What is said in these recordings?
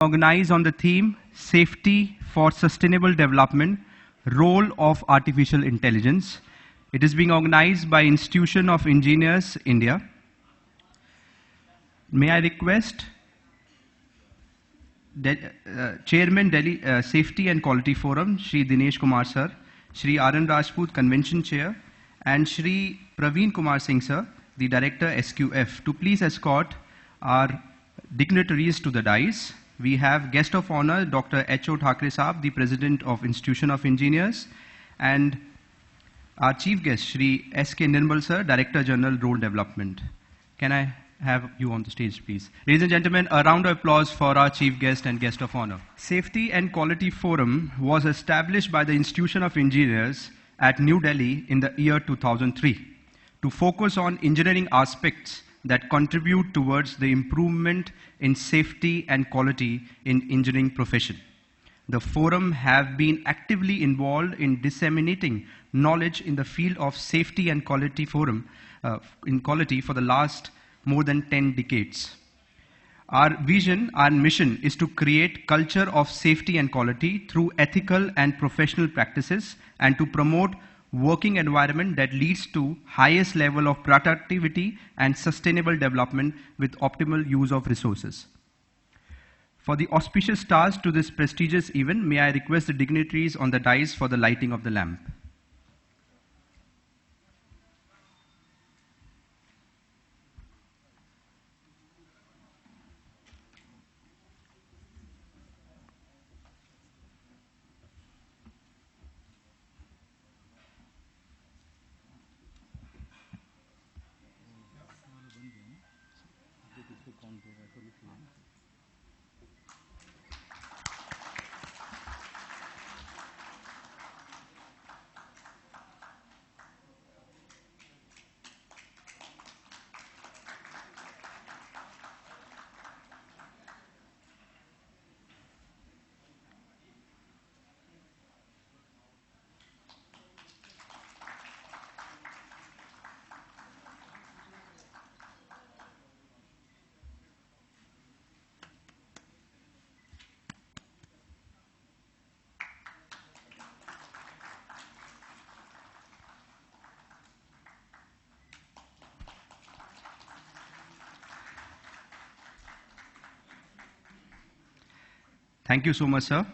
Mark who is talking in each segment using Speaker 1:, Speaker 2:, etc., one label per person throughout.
Speaker 1: Organized on the theme Safety for Sustainable Development, Role of Artificial Intelligence. It is being organized by Institution of Engineers, India. May I request Chairman Delhi Safety and Quality Forum, Shri Dinesh Kumar Sir, Shri R.N. Rajput, Convention Chair, and Shri Praveen Kumar Singh Sir, the Director SQF, to please escort our dignitaries to the dais. We have guest of honor, Dr. H.O. Thackeray Saab, the President of Institution of Engineers, and our chief guest, Shri S.K. Nirmal Sir, Director General, Road Development. Can I have you on the stage, please? Ladies and gentlemen, a round of applause for our chief guest and guest of honor. Safety and Quality Forum was established by the Institution of Engineers at New Delhi in the year 2003 to focus on engineering aspects that contribute towards the improvement in safety and quality in engineering profession. The forum have been actively involved in disseminating knowledge in the field of safety and quality for the last more than 10 decades. Our vision and mission is to create culture of safety and quality through ethical and professional practices and to promote working environment that leads to highest level of productivity and sustainable development with optimal use of resources. For the auspicious stars to this prestigious event, may I request the dignitaries on the dais for the lighting of the lamp. Thank you so much, sir.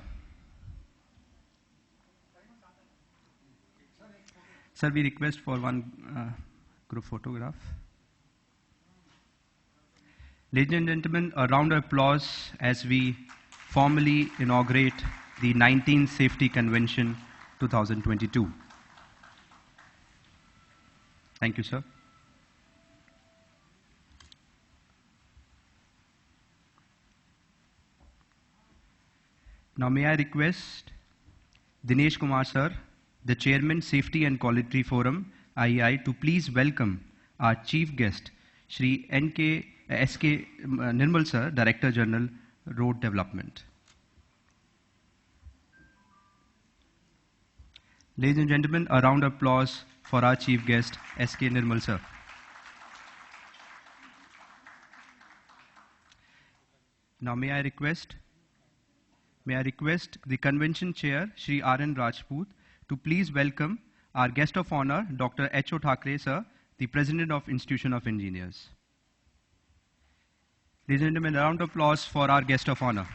Speaker 1: Sir, we request for one group photograph. Ladies and gentlemen, a round of applause as we formally inaugurate the 19th Safety Convention 2022. Thank you, sir. Now may I request Dinesh Kumar Sir, the Chairman, Safety and Quality Forum, IEI, to please welcome our chief guest, Shri S.K. Nirmal Sir, Director General, Road Development. Ladies and gentlemen, a round of applause for our chief guest, S.K. Nirmal Sir. Now may I request the convention chair, Shri R.N. Rajput, to please welcome our guest of honor, Dr. H.O. Thackeray Sir, the President of Institution of Engineers. Ladies and gentlemen, a round of applause for our guest of honor.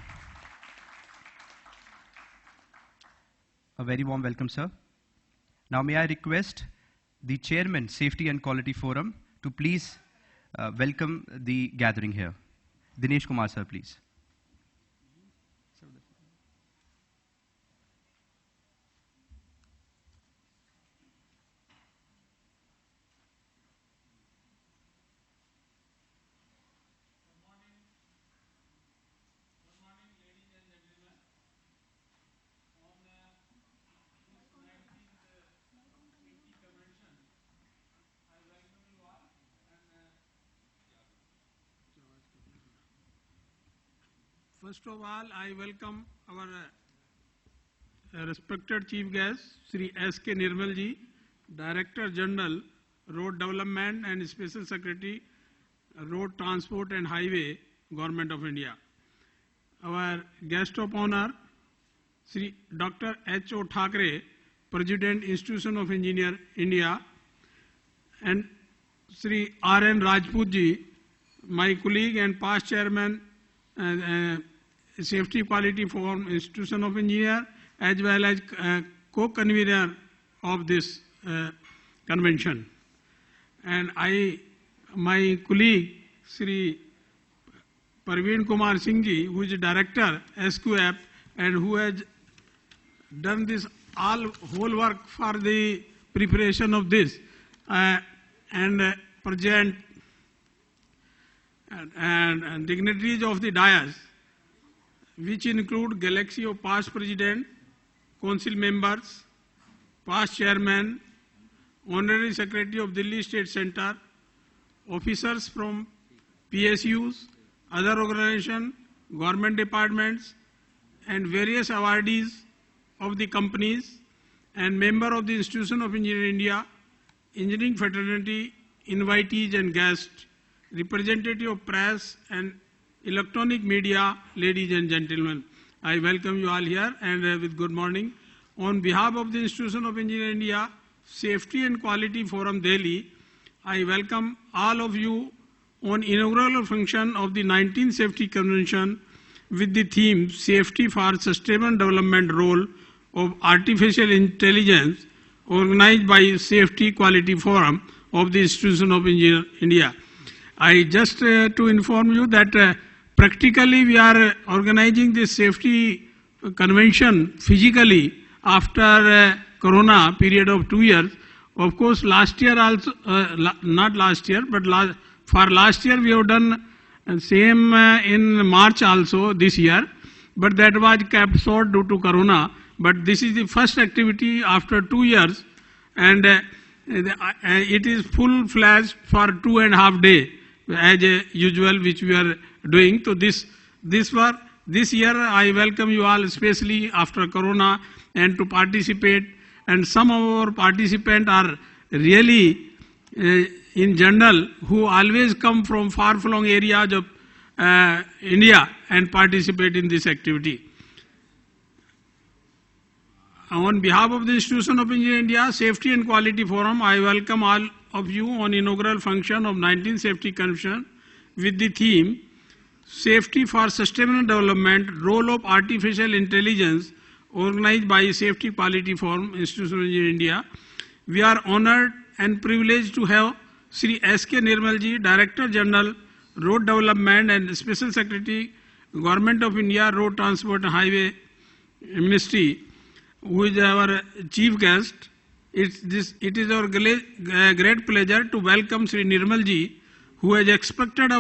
Speaker 1: A very warm welcome, sir. Now may I request the Chairman, Safety and Quality Forum, to please welcome the gathering here. Dinesh Kumar Sir, please.
Speaker 2: First of all, I welcome our respected chief guest, Sri S.K. Nirmal ji, Director General, Road Development and Special Secretary, Road Transport and Highway, Government of India. our guest of honor, Sri Dr. H.O. Thackeray, President, Institution of Engineer, India, and Sri R.N. Rajput ji, my colleague and past chairman, Safety Quality Forum, Institution of Engineer, as well as co-convener of this convention. And my colleague, Sri Praveen Kumar Singh ji, who is director, SQF, and who has done this whole work for the preparation of this, and present and dignitaries of the dais, which include galaxy of past president, council members, past chairman, honorary secretary of Delhi State Center, officers from PSUs, other organizations, government departments, and various awardees of the companies, and member of the Institution of Engineering India, engineering fraternity, invitees and guests, representative of press and electronic media, ladies and gentlemen. I welcome you all here, and with good morning. On behalf of the Institution of Engineering India, Safety and Quality Forum Delhi, I welcome all of you on inaugural function of the 19th Safety Convention with the theme Safety for Sustainable Development Role of Artificial Intelligence, organized by Safety Quality Forum of the Institution of Engineering India. I just to inform you that practically we are organizing this safety convention physically after Corona period of 2 years. Of course, last year also, not last year, but for last year we have done same in March also this year, but that was kept short due to Corona. But this is the first activity after 2 years, and it is full-fledged for 2.5 days as usual, which we are doing. So this year I welcome you all, especially after Corona, and to participate. And some of our participants are really in general who always come from far-flung areas of India and participate in this activity. On behalf of the Institution of Engineering India Safety and Quality Forum, I welcome all of you on inaugural function of 19th Safety Convention with the theme Safety for Sustainable Development, Role of Artificial Intelligence, organized by Safety Quality Forum, Institution of Engineering India. We are honored and privileged to have Sri S.K. Nirmal ji, Director General, Road Development and Special Secretary, Government of India, Road Transport and Highway Ministry, who is our chief guest. It is our great pleasure to welcome Sri Nirmal ji, who has accepted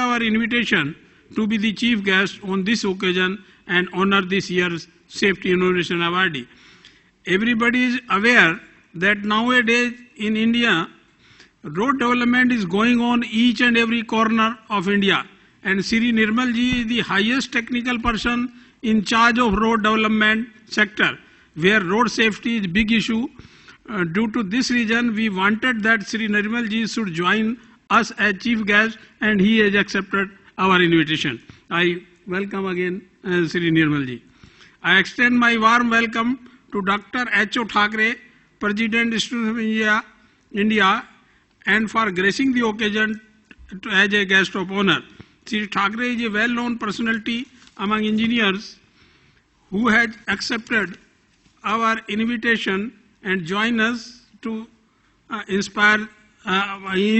Speaker 2: our invitation to be the chief guest on this occasion and honor this year's Safety Inauguration Awardee. Everybody is aware that nowadays in India, road development is going on each and every corner of India, and Sri Nirmal ji is the highest technical person in charge of road development sector, where road safety is big issue. Due to this reason, we wanted that Sri Nirmal ji should join us as chief guest, and he has accepted our invitation. I welcome again Sri Nirmal ji. I extend my warm welcome to Dr. H.O. Thackeray, President, Institution of India, and for gracing the occasion as a guest of honor. Sri Thackeray is a well-known personality among engineers who has accepted our invitation and join us to in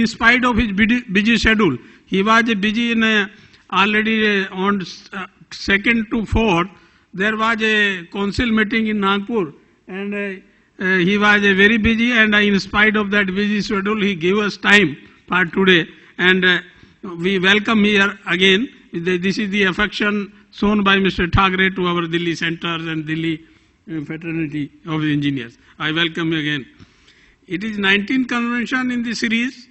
Speaker 2: spite of his busy schedule. He was busy in already on 2nd to 4th. There was a council meeting in Nagpur, and he was very busy, and in spite of that busy schedule, he gave us time for today, and we welcome here again. This is the affection shown by Mr. Thackeray to our Delhi centers and Delhi fraternity of engineers. I welcome you again. It is 19th convention in the series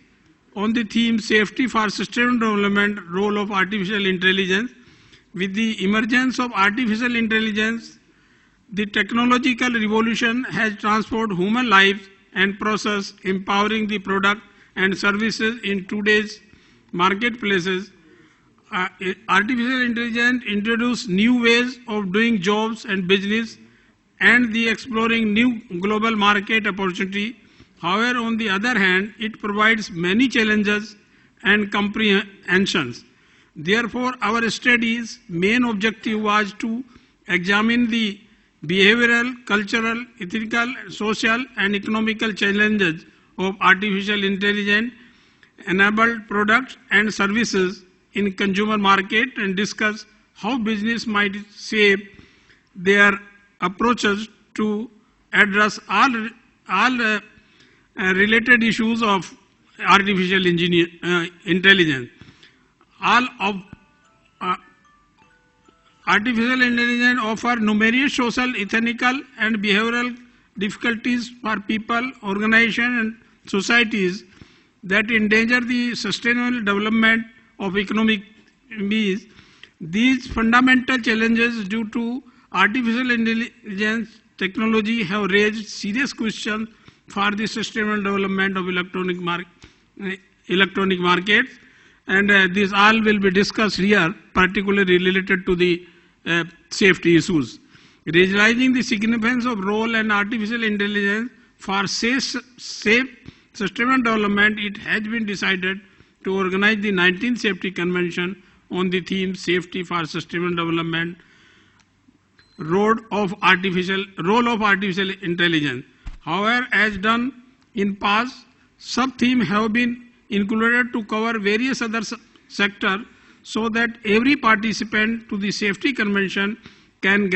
Speaker 2: on the theme Safety for Sustainable Development, Role of Artificial Intelligence. With the emergence of artificial intelligence, the technological revolution has transformed human lives and process, empowering the product and services in today's marketplaces. artificial intelligence introduce new ways of doing jobs and business and the exploring new global market opportunity. However, on the other hand, it provides many challenges and comprehensions. Therefore, our study's main objective was to examine the behavioral, cultural, ethical, social and economical challenges of artificial intelligence enabled products and services in consumer market and discuss how business might shape their approaches to address all related issues of artificial intelligence. All of artificial intelligence offer numerous social, ethnical and behavioral difficulties for people, organizations and societies that endanger the sustainable development of economic beings. These fundamental challenges due to artificial intelligence technology have raised serious questions for the sustainable development of electronic markets, and this all will be discussed here, particularly related to the safety issues. Realizing the significance of role and artificial intelligence for safe sustainable development, it has been decided to organize the 19th Safety Convention on the theme Safety for Sustainable Development, Role of Artificial Intelligence. However, as done in past, sub-themes have been included to cover various other sectors so that every participant to the Safety Convention can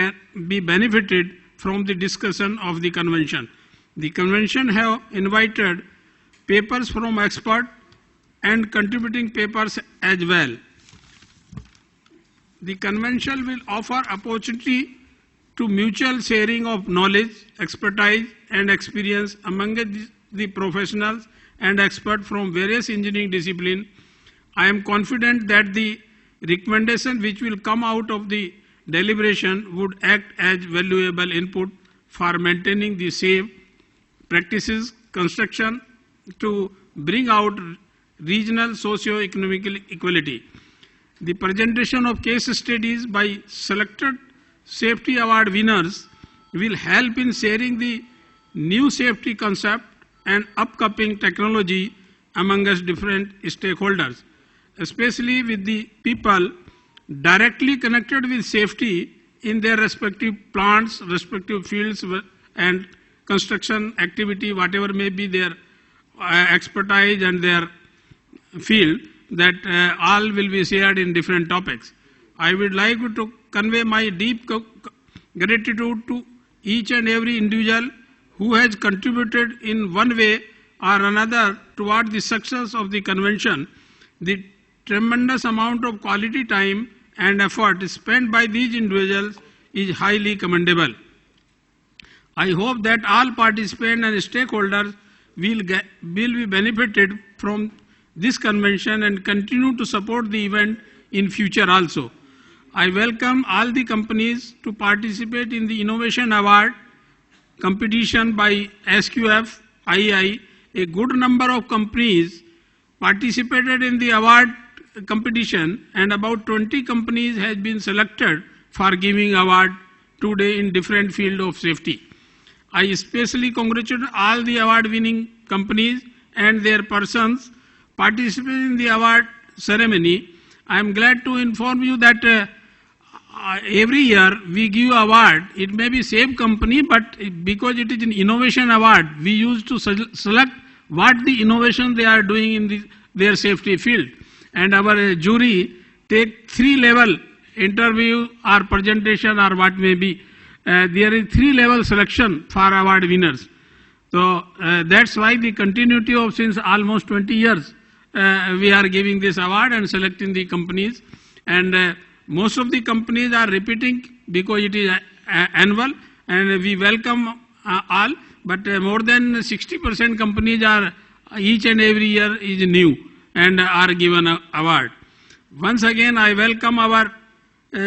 Speaker 2: be benefited from the discussion of the convention. The convention have invited papers from experts and contributing papers as well. The convention will offer opportunity to mutual sharing of knowledge, expertise and experience among the professionals and experts from various engineering disciplines. I am confident that the recommendation which will come out of the deliberation would act as valuable input for maintaining the safe practices construction to bring out regional socio-economic equality. The presentation of case studies by selected safety award winners will help in sharing the new safety concept and upcoming technology among us different stakeholders, especially with the people directly connected with safety in their respective plants, respective fields and construction activity, whatever may be their expertise and their field, that all will be shared in different topics. I would like to convey my deep gratitude to each and every individual who has contributed in one way or another toward the success of the convention. The tremendous amount of quality time and effort spent by these individuals is highly commendable. I hope that all participants and stakeholders will be benefited from this convention and continue to support the event in future also. I welcome all the companies to participate in the Innovation Award competition by SQF II. A good number of companies participated in the award competition and about 20 companies has been selected for giving award today in different field of safety. I especially congratulate all the award winning companies and their persons participating in the award ceremony. I am glad to inform you that every year we give award. It may be same company, but because it is an innovation award, we used to select what the innovation they are doing in their safety field. And our jury take 3-level interview or presentation or what may be. There is 3-level selection for award winners. So that's why the continuity of since almost 20 years we are giving this award and selecting the companies. And most of the companies are repeating because it is annual and we welcome all. But more than 60% companies are each and every year is new and are given an award. Once again, I welcome our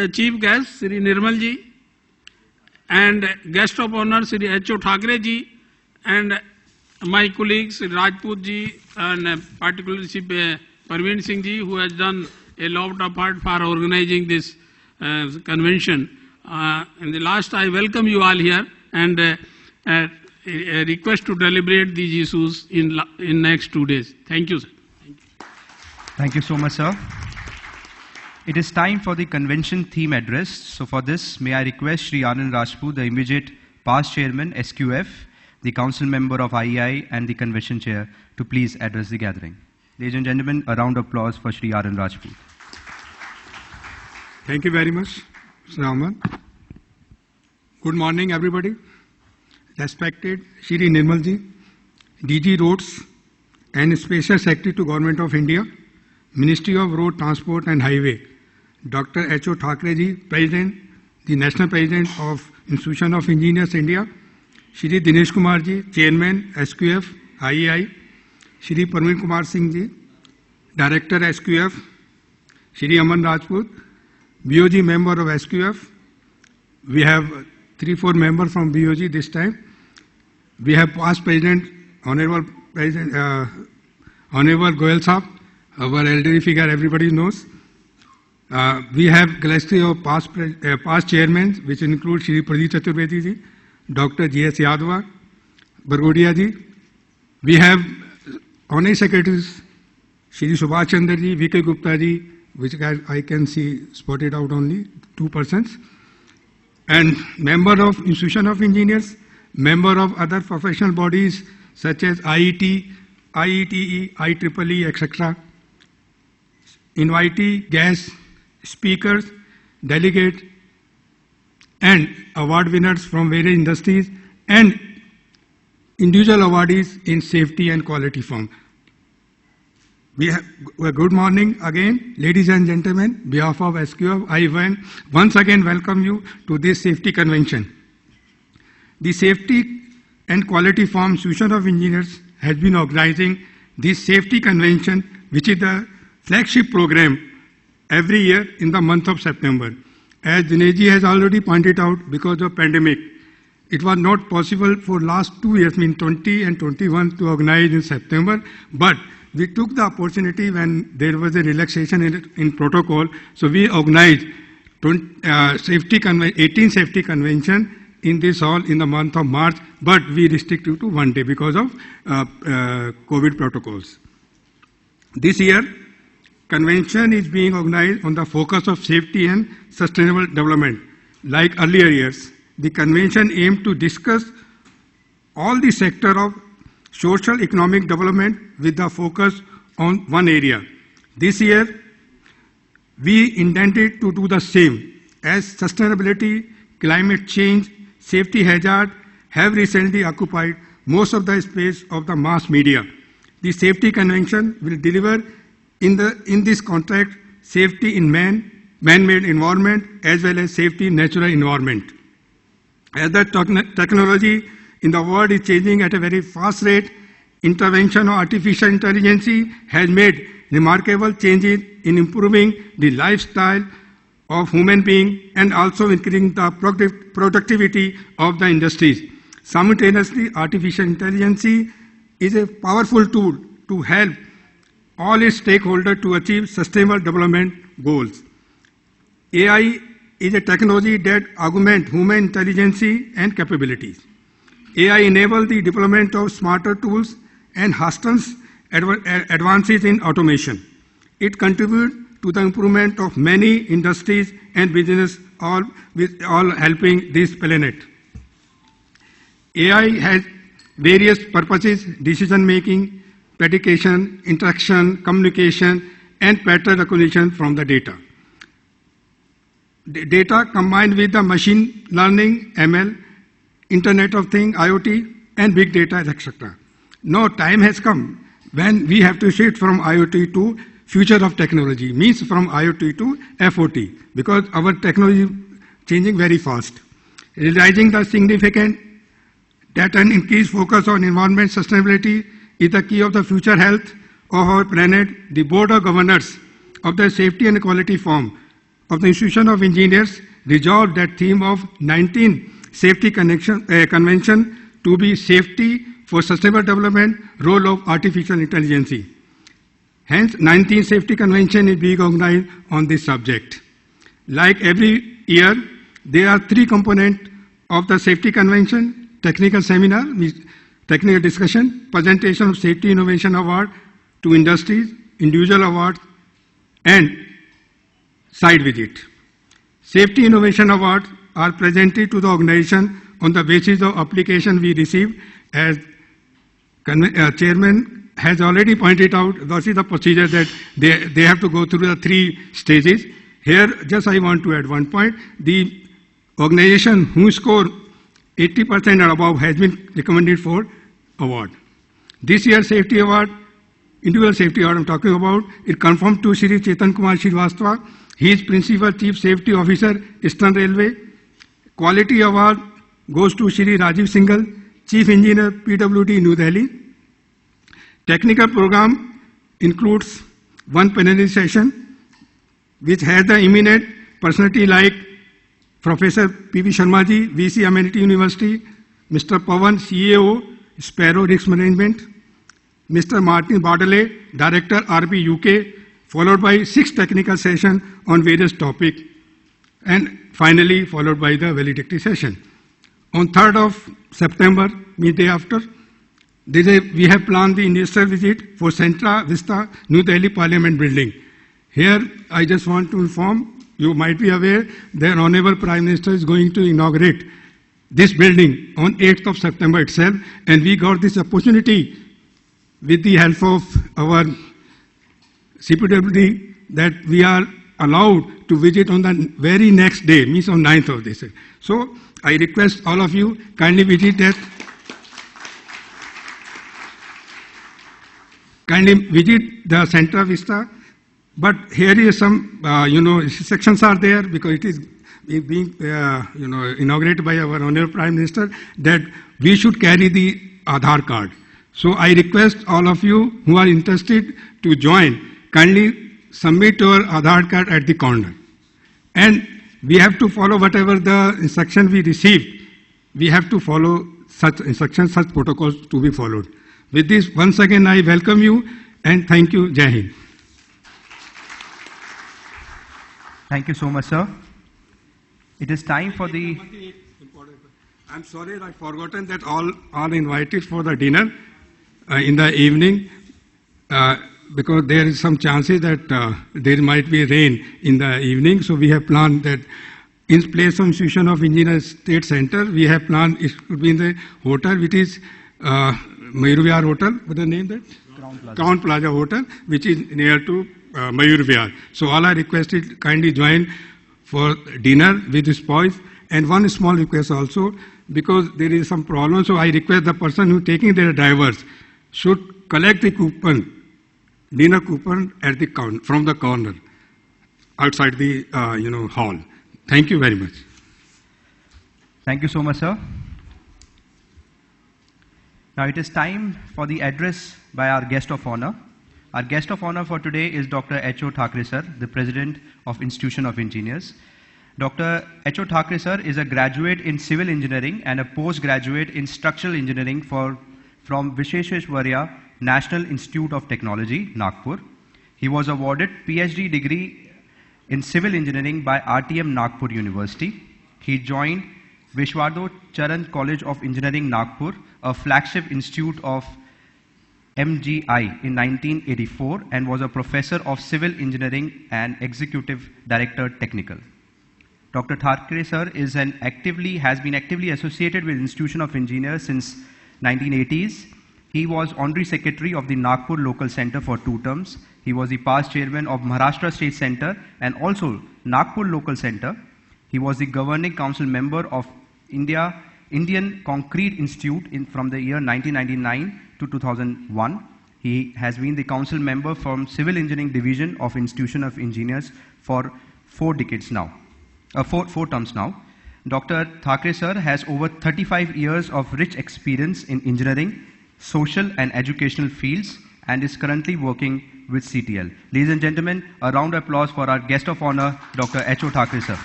Speaker 2: chief guest, Sri Nirmal ji, and guest of honor, Sri H.O. Thakre ji, and my colleagues, Sri Rajput ji, and particularly Sri Parveen Singh ji, who has done a lot of part for organizing this convention. In the last, I welcome you all here and a request to deliberate these issues in next 2 days. Thank you, sir.
Speaker 1: Thank you so much, sir. It is time for the convention theme address. So for this, may I request Shri Anand Rajput, the immediate past chairman, SQF, the council member of IEI and the convention chair, to please address the gathering. Ladies and gentlemen, a round of applause for Shri Anand Rajput.
Speaker 3: Thank you very much, Mr. Ahmed. Good morning, everybody. Respected Shri Nirmalji, DG Roads and Special Secretary to Government of India, Ministry of Road Transport and Highway, Dr. H.O. Thackeray ji, President, the National President of Institution of Engineers India, Shri Dinesh Kumar ji, Chairman, SQF, IEI, Shri Praveen Kumar Singh ji, Director, SQF, Shri Aman Rajput, BOG member of SQF. We have 3-4 members from BOG this time. We have past President, Honorable President, Honorable Goyal Saab, our elderly figure everybody knows. We have galaxy of past chairmen, which include Shri Pradeep Chaturvedi ji, Dr. G.S. Yadva, Bargodia ji. We have honorary secretaries, Shri Subhash Chandra ji, V.K. Gupta ji, which I can see spotted out only 2 persons, and member of Institution of Engineers, member of other professional bodies such as IET, IETE, IEEE, etc. Invitee, guests, speakers, delegates, and award winners from various industries, and individual awardees in safety and quality form. Good morning again, ladies and gentlemen. On behalf of SQF, I once again welcome you to this safety convention. The Safety and Quality Forum Institution of Engineers has been organizing this safety convention, which is the flagship program every year in the month of September. As Dinesh has already pointed out, because of pandemic, it was not possible for last 2 years, 20 and 21, to organize in September, but we took the opportunity when there was a relaxation in protocol, so we organized 18 safety convention in this hall in the month of March, but we restricted to 1 day because of COVID protocols. This year, convention is being organized on the focus of safety and sustainable development. Like earlier years, the convention aimed to discuss all the sector of social economic development with the focus on one area. This year, we intended to do the same, as sustainability, climate change, safety hazard have recently occupied most of the space of the mass media. The safety convention will deliver in this context safety in man-made environment as well as safety in natural environment. As the technology in the world is changing at a very fast rate, intervention of artificial intelligence has made remarkable changes in improving the lifestyle of human beings and also increasing the productivity of the industries. Simultaneously, artificial intelligence is a powerful tool to help all its stakeholders to achieve sustainable development goals. AI is a technology that augments human intelligence and capabilities. AI enables the development of smarter tools and hastens advances in automation. It contributes to the improvement of many industries and business, all helping this planet. AI has various purposes: decision making, prediction, interaction, communication, and pattern recognition from the data. Data combined with the machine learning, ML, Internet of Things, IoT, and big data, etc. Now time has come when we have to shift from IoT to future of technology, means from IoT to FOT, because our technology is changing very fast. Realizing the significant that an increased focus on environment sustainability is the key of the future health of our planet, the Board of Governors of the Safety and Quality Forum of the Institution of Engineers resolved that theme of 19th Safety Convention to be safety for sustainable development, role of artificial intelligence. Hence, 19th Safety Convention is being organized on this subject. Like every year, there are three components of the Safety Convention: technical seminar, technical discussion, presentation of Safety Innovation Award to industries, individual awards, and site visit. Safety Innovation Awards are presented to the organization on the basis of application we receive. As Chairman has already pointed out, this is the procedure that they have to go through the three stages. Here, just I want to add one point. The organization who score 80% and above has been recommended for award. This year's safety award, individual safety award I'm talking about, it confirmed to Shri Chetan Kumar Srivastava. He is Principal Chief Safety Officer, Eastern Railway. Quality award goes to Shri Rajiv Singhal, Chief Engineer, PWD, New Delhi. Technical program includes one plenary session, which has the eminent personality like Professor P.V. Sharma ji, VC Amenity University, Mr. Pawan, CEO, Sparrow Risk Management, Mr. Martin Bardelet, Director, RB UK, followed by 6 technical sessions on various topics, and finally followed by the valedictory session. On 3rd of September, midday after, we have planned the industrial visit for Centra Vista, New Delhi Parliament Building. Here, I just want to inform, you might be aware, that Honorable Prime Minister is going to inaugurate this building on 8th of September itself, and we got this opportunity with the help of our CPWD that we are allowed to visit on the very next day, means on 9th of this. So, I request all of you kindly visit that. Kindly visit the Centra Vista. But here is some, sections are there because it is being, inaugurated by our Honorable Prime Minister that we should carry the Aadhaar card. So I request all of you who are interested to join, kindly submit your Aadhaar card at the corner. And we have to follow whatever the instruction we receive. We have to follow such instructions, such protocols to be followed. With this, once again, I welcome you and thank you. Jai Hind.
Speaker 1: Thank you so much, sir. It is time for the...
Speaker 3: I'm sorry, I've forgotten that all are invited for the dinner in the evening because there is some chances that there might be rain in the evening. So we have planned that in place of Institution of Engineers State Center, we have planned it could be in the hotel, which is Mayur Vihar Hotel. What's the name that? Crown Plaza Hotel, which is near to Mayur Vihar. So all I request is kindly join for dinner with this boys. And one small request also, because there is some problem, so I request the person who taking their drivers should collect the coupon, dinner coupon at the from the corner outside the hall. Thank you very much.
Speaker 1: Thank you so much, sir. Now it is time for the address by our guest of honor. Our guest of honor for today is Dr. H.O. Thackeray sir, the President of Institution of Engineers. Dr. H.O. Thackeray sir is a graduate in civil engineering and a postgraduate in structural engineering from Visheshwarya National Institute of Technology, Nagpur. He was awarded PhD degree in civil engineering by RTM Nagpur University. He joined Vishwado Charan College of Engineering, Nagpur, a flagship institute of MGI in 1984 and was a professor of civil engineering and executive director technical. Dr. Thackeray sir has been actively associated with Institution of Engineers since 1980s. He was Honorary Secretary of the Nagpur Local Center for 2 terms. He was the past chairman of Maharashtra State Center and also Nagpur Local Center. He was the governing council member of Indian Concrete Institute from the year 1999 to 2001. He has been the council member from Civil Engineering Division of Institution of Engineers for 4 decades now. 4 terms now. Dr. Thackeray sir has over 35 years of rich experience in engineering, social and educational fields and is currently working with CTL. Ladies and gentlemen, a round of applause for our guest of honor, Dr. H.O. Thackeray sir.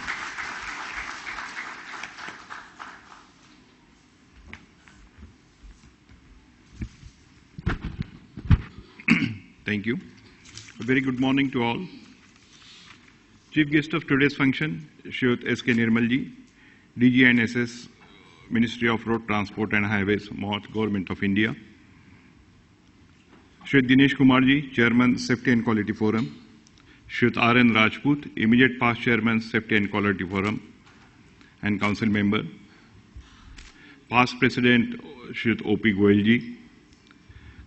Speaker 4: Thank you. A very good morning to all. Chief guest of today's function, Shri S.K. Nirmalji, DG and SS, Ministry of Road Transport and Highways, MoH, Government of India. Shri Dinesh Kumarji, Chairman, Safety and Quality Forum. Shri R.N. Rajput, immediate past Chairman, Safety and Quality Forum and Council Member. Past President, Shri O.P. Goyalji.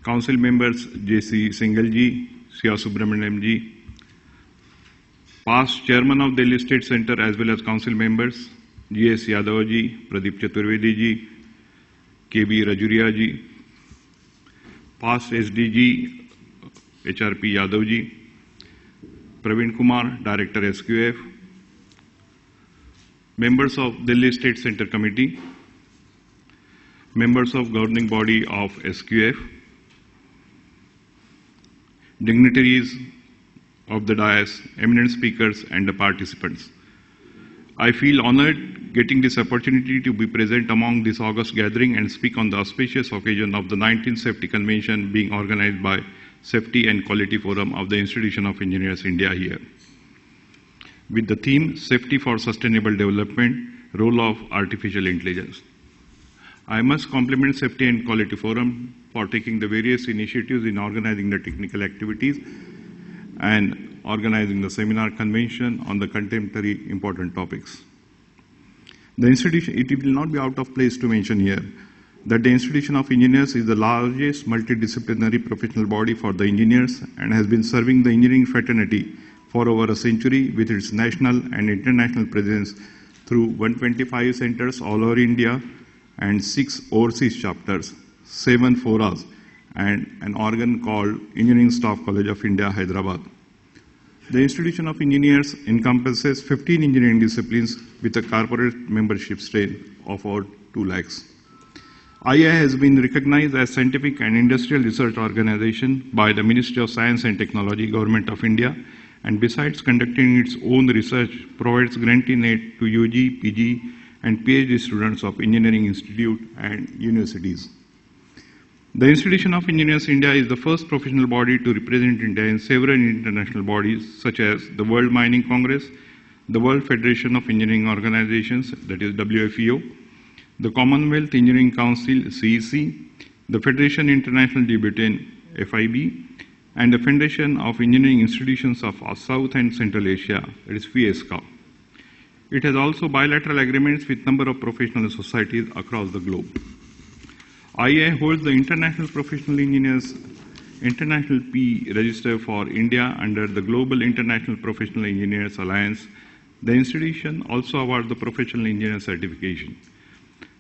Speaker 4: Council Members, J.C. Singalji, Sia Subramaniamji. Past Chairman of Delhi State Center as well as Council Members, G.S. Yadavji, Pradeep Chaturvedi, K.B. Rajuria. Past SDG, HRP Yadavji. Praveen Kumar, Director SQF. Members of Delhi State Center Committee. Members of Governing Body of SQF. Dignitaries of the dais, eminent speakers and the participants. I feel honored getting this opportunity to be present among this august gathering and speak on the auspicious occasion of the 19th Safety Convention being organized by Safety and Quality Forum of the Institution of Engineers India here. With the theme, Safety for Sustainable Development, Role of Artificial Intelligence. I must compliment Safety and Quality Forum for taking the various initiatives in organizing the technical activities and organizing the seminar convention on the contemporary important topics. The institution, it will not be out of place to mention here that the Institution of Engineers is the largest multidisciplinary professional body for the engineers and has been serving the engineering fraternity for over a century with its national and international presence through 125 centers all over India and 6 overseas chapters, 7 forums, and an organ called Engineering Staff College of India, Hyderabad. The Institution of Engineers encompasses 15 engineering disciplines with a corporate membership strength of over 2 lakhs. IA has been recognized as scientific and industrial research organization by the Ministry of Science and Technology, Government of India, and besides conducting its own research, provides grantee aid to UG, PG, and PhD students of engineering institute and universities. The Institution of Engineers India is the first professional body to represent India in several international bodies such as the World Mining Congress, the World Federation of Engineering Organizations, that is WFEO, the Commonwealth Engineering Council, CEC, the Federation International de Britain, FIB, and the Federation of Engineering Institutions of South and Central Asia, that is FIESCA. It has also bilateral agreements with a number of professional societies across the globe. IA holds the International Professional Engineers International P register for India under the Global International Professional Engineers Alliance. The institution also awards the Professional Engineer certification.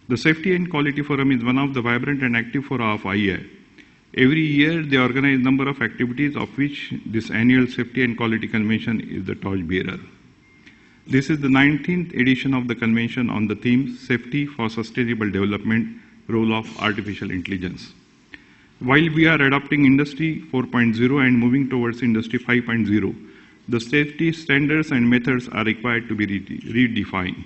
Speaker 4: The Safety and Quality Forum is one of the vibrant and active fora of IA. Every year they organize a number of activities of which this annual Safety and Quality Convention is the torchbearer. This is the 19th edition of the convention on the theme Safety for Sustainable Development, Role of Artificial Intelligence. While we are adopting Industry 4.0 and moving towards Industry 5.0, the safety standards and methods are required to be redefined.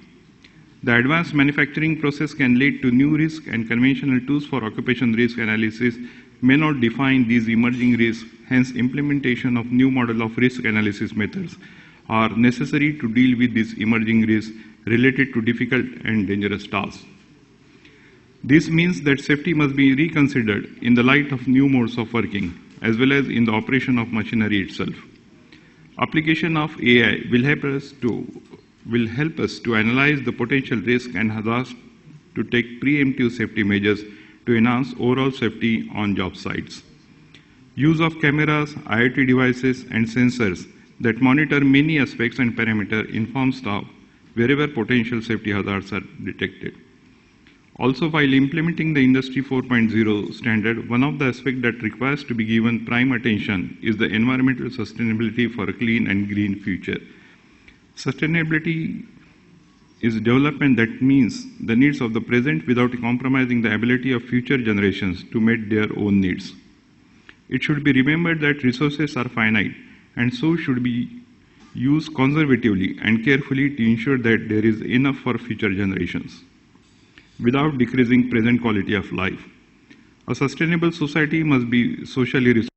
Speaker 4: The advanced manufacturing process can lead to new risks, and conventional tools for occupation risk analysis may not define these emerging risks. Hence, implementation of new model of risk analysis methods are necessary to deal with these emerging risks related to difficult and dangerous tasks. This means that safety must be reconsidered in the light of new modes of working, as well as in the operation of machinery itself. Application of AI will help us to analyze the potential risk and hazards to take preemptive safety measures to enhance overall safety on job sites. Use of cameras, IoT devices, and sensors that monitor many aspects and parameters inform staff wherever potential safety hazards are detected. Also, while implementing the Industry 4.0 standard, one of the aspects that requires to be given prime attention is the environmental sustainability for a clean and green future. Sustainability is development that means the needs of the present without compromising the ability of future generations to meet their own needs. It should be remembered that resources are finite and so should be used conservatively and carefully to ensure that there is enough for future generations, without decreasing present quality of life. A sustainable society must be socially responsible.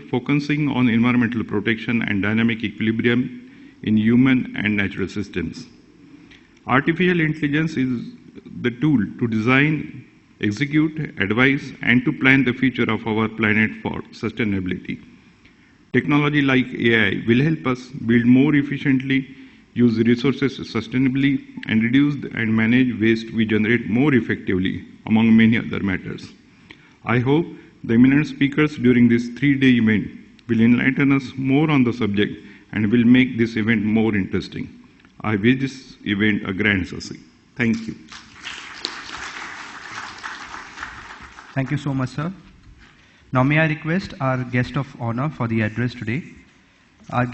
Speaker 4: focusing on environmental protection and dynamic equilibrium in human and natural systems. Artificial intelligence is the tool to design, execute, advise, and to plan the future of our planet for sustainability. Technology like AI will help us build more efficiently, use resources sustainably, and reduce and manage waste we generate more effectively, among many other matters. I hope the eminent speakers during this 3-day event will enlighten us more on the subject and will make this event more interesting. I wish this event a grand success. Thank you.
Speaker 1: Thank you so much, sir. Now may I request our guest of honor for the address today. Our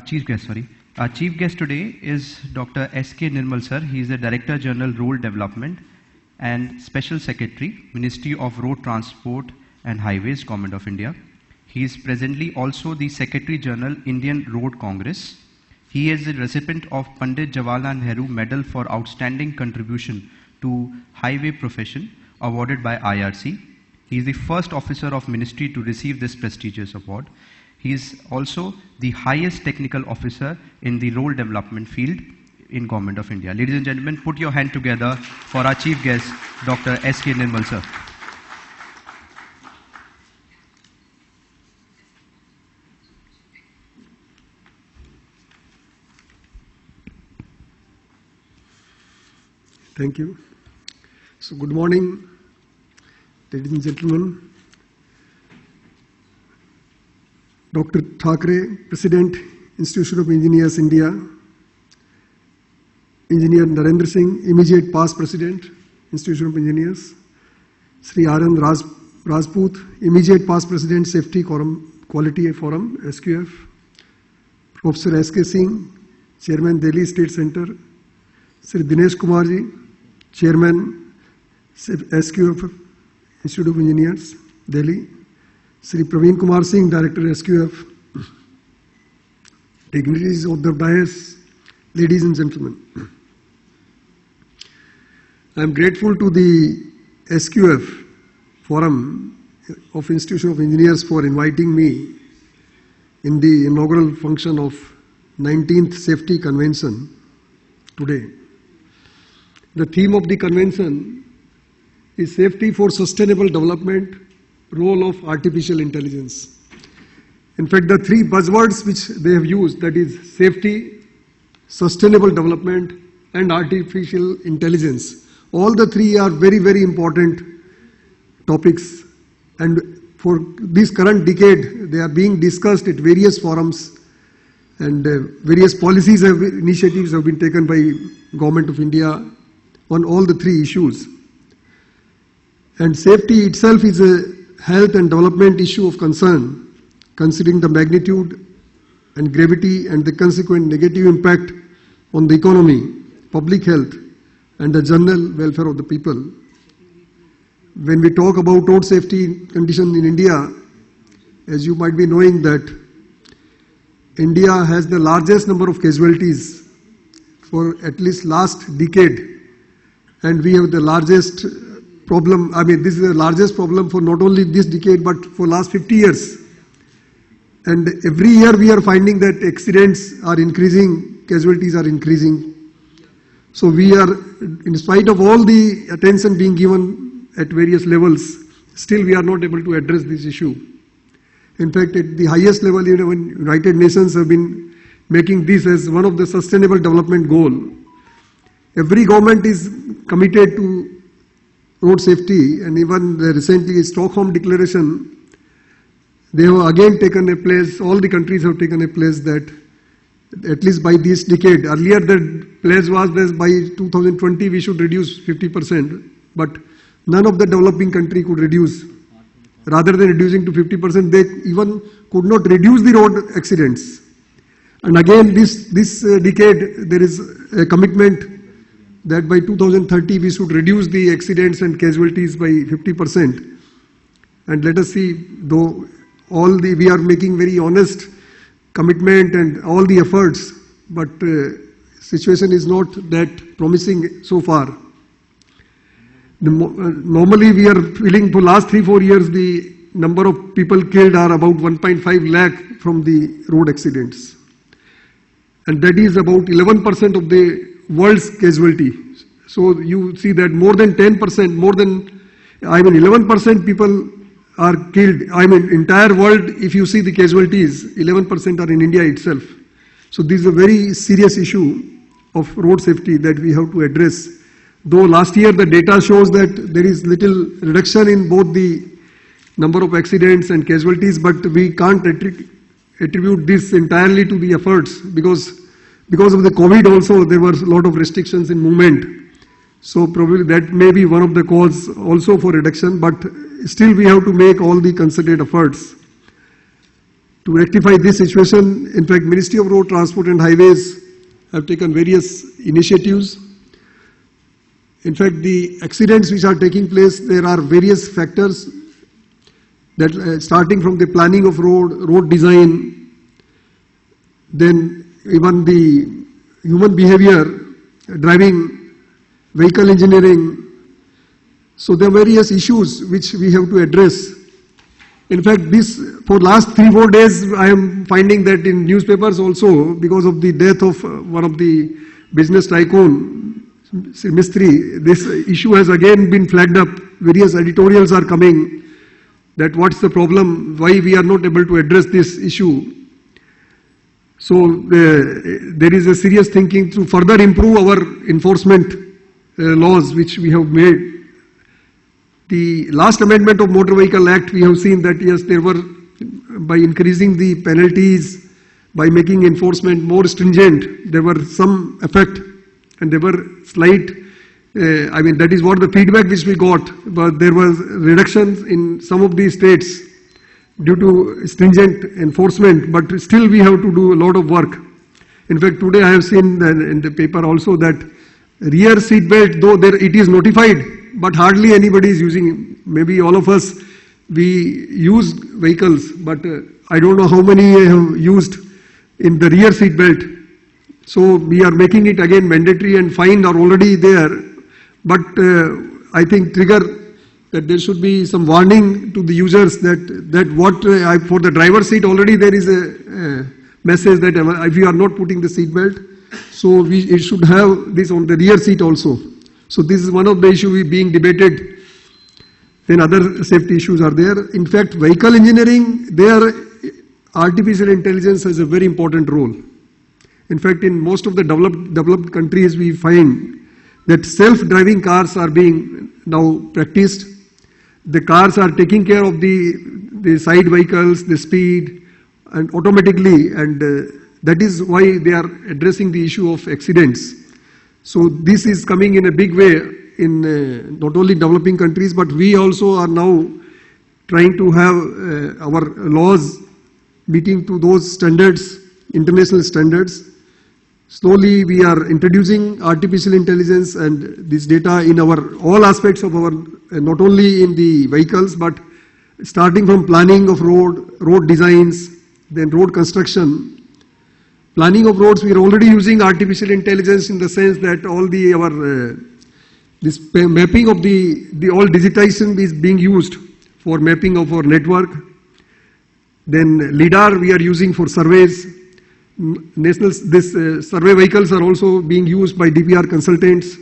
Speaker 1: chief guest today is Dr. S.K. Nirmal, sir. He is the Director General Road Development and Special Secretary, Ministry of Road Transport and Highways, Government of India. He is presently also the Secretary General, Indian Road Congress. He is the recipient of Pandit Jawaharlal Nehru Medal for Outstanding Contribution to Highway Profession, awarded by IRC. He is the first officer of ministry to receive this prestigious award. He is also the highest technical officer in the road development field in Government of India. Ladies and gentlemen, put your hand together for our chief guest, Dr. S.K. Nirmal, sir.
Speaker 5: Thank you. So good morning, ladies and gentlemen. Dr. Thackeray, President, Institute of Engineers, India. Engineer Narendra Singh, immediate past President, Institute of Engineers. Sri Arand Rajput, immediate past President, Safety Quality Forum, SQF. Professor S.K. Singh, Chairman, Delhi State Center. Sri Dinesh Kumarji, Chairman, SQF, Institute of Engineers, Delhi. Sri Praveen Kumar Singh, Director, SQF. Dignitaries of the dais, ladies and gentlemen. I am grateful to the SQF Forum of Institute of Engineers for inviting me in the inaugural function of 19th Safety Convention today. The theme of the convention is Safety for Sustainable Development, Role of Artificial Intelligence. In fact, the three buzzwords which they have used, that is safety, sustainable development, and artificial intelligence. All the three are very, very important topics, and for this current decade, they are being discussed at various forums, and various policies initiatives have been taken by Government of India on all the three issues. And safety itself is a health and development issue of concern, considering the magnitude and gravity and the consequent negative impact on the economy, public health, and the general welfare of the people. When we talk about road safety condition in India, as you might be knowing that India has the largest number of casualties for at least last decade, and we have the largest problem. I mean, this is the largest problem for not only this decade but for last 50 years. And every year we are finding that accidents are increasing, casualties are increasing. So we are, in spite of all the attention being given at various levels, still we are not able to address this issue. In fact, at the highest level, when United Nations have been making this as one of the sustainable development goal. Every government is committed to road safety, and even recently Stockholm Declaration, they have again taken a place, all the countries have taken a place that at least by this decade, earlier the pledge was that by 2020 we should reduce 50%, but none of the developing country could reduce. Rather than reducing to 50%, they even could not reduce the road accidents. And again, this decade, there is a commitment that by 2030 we should reduce the accidents and casualties by 50%. And let us see, though we are making very honest commitment and all the efforts, but situation is not that promising so far. Normally we are feeling for last 3-4 years the number of people killed are about 1.5 lakh from the road accidents. And that is about 11% of the world's casualty. So you see that more than 10%, 11% people are killed. Entire world, if you see the casualties, 11% are in India itself. So this is a very serious issue of road safety that we have to address. Though last year the data shows that there is little reduction in both the number of accidents and casualties, but we can't attribute this entirely to the efforts because of the COVID also there were a lot of restrictions in movement. So probably that may be one of the cause also for reduction, but still we have to make all the concerted efforts to rectify this situation. In fact, Ministry of Road Transport and Highways have taken various initiatives. In fact, the accidents which are taking place, there are various factors that starting from the planning of road design, then even the human behavior, driving, vehicle engineering. So there are various issues which we have to address. In fact, for last 3-4 days, I am finding that in newspapers also, because of the death of one of the business tycoon, Mistry, this issue has again been flagged up. Various editorials are coming that what's the problem, why we are not able to address this issue. So there is a serious thinking to further improve our enforcement laws which we have made. The last amendment of Motor Vehicle Act, we have seen that yes, there were, by increasing the penalties, by making enforcement more stringent, there were some effect and there were slight, that is what the feedback which we got, but there was reductions in some of these states due to stringent enforcement, but still we have to do a lot of work. In fact, today I have seen in the paper also that rear seat belt, though it is notified, but hardly anybody is using it. Maybe all of us, we use vehicles, but I don't know how many have used in the rear seat belt. So we are making it again mandatory and fine are already there. But I think trigger that there should be some warning to the users that for the driver's seat already there is a message that if you are not putting the seat belt, so it should have this on the rear seat also. So this is one of the issues being debated. Then other safety issues are there. In fact, vehicle engineering, there artificial intelligence has a very important role. In fact, in most of the developed countries, we find that self-driving cars are being now practiced. The cars are taking care of the side vehicles, the speed, and automatically, and that is why they are addressing the issue of accidents. So this is coming in a big way in not only developing countries, but we also are now trying to have our laws meeting to those standards, international standards. Slowly we are introducing artificial intelligence and this data in all aspects of our, not only in the vehicles, but starting from planning of road designs, then road construction. Planning of roads, we are already using artificial intelligence in the sense that all this mapping of all digitization is being used for mapping of our network. Then LIDAR we are using for surveys. Survey vehicles are also being used by DPR consultants.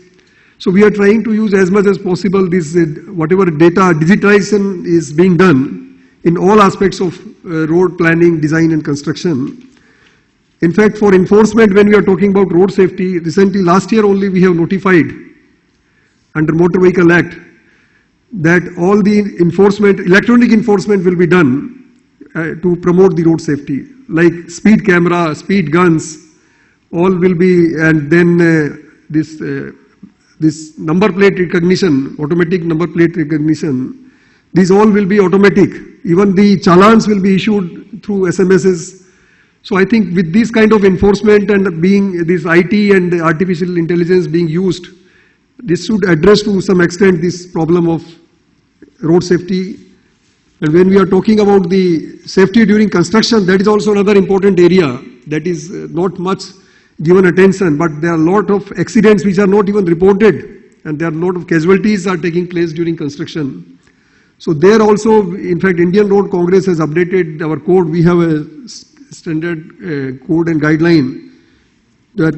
Speaker 5: So we are trying to use as much as possible this whatever data digitization is being done in all aspects of road planning, design and construction. In fact, for enforcement, when we are talking about road safety, recently last year only we have notified under Motor Vehicle Act that all the electronic enforcement will be done to promote the road safety, like speed camera, speed guns, all will be, and then this number plate recognition, automatic number plate recognition, these all will be automatic. Even the challans will be issued through SMSs. So I think with this kind of enforcement and being this IT and artificial intelligence being used, this should address to some extent this problem of road safety. And when we are talking about the safety during construction, that is also another important area that is not much given attention, but there are a lot of accidents which are not even reported, and there are a lot of casualties are taking place during construction. So there also, in fact, Indian Road Congress has updated our code. We have a standard code and guideline that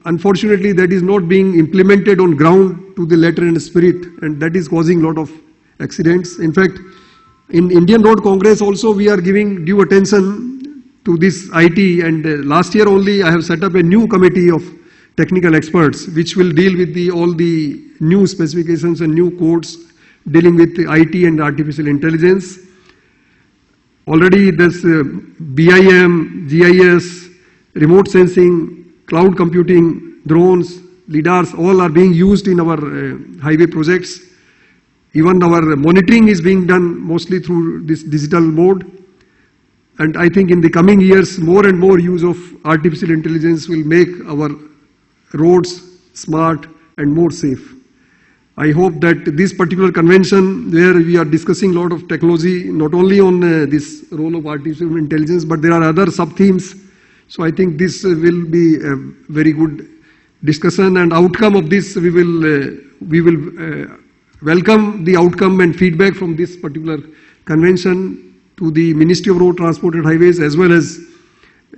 Speaker 5: unfortunately that is not being implemented on ground to the letter and spirit, and that is causing a lot of accidents. In fact, in Indian Road Congress also we are giving due attention to this IT, and last year only I have set up a new committee of technical experts which will deal with all the new specifications and new codes dealing with the IT and artificial intelligence. Already this BIM, GIS, remote sensing, cloud computing, drones, LIDARs, all are being used in our highway projects. Even our monitoring is being done mostly through this digital mode. And I think in the coming years, more and more use of artificial intelligence will make our roads smart and more safe. I hope that this particular convention, where we are discussing a lot of technology, not only on this role of artificial intelligence, but there are other sub-themes. So I think this will be a very good discussion, and outcome of this we will welcome the outcome and feedback from this particular convention to the Ministry of Road Transport and Highways as well as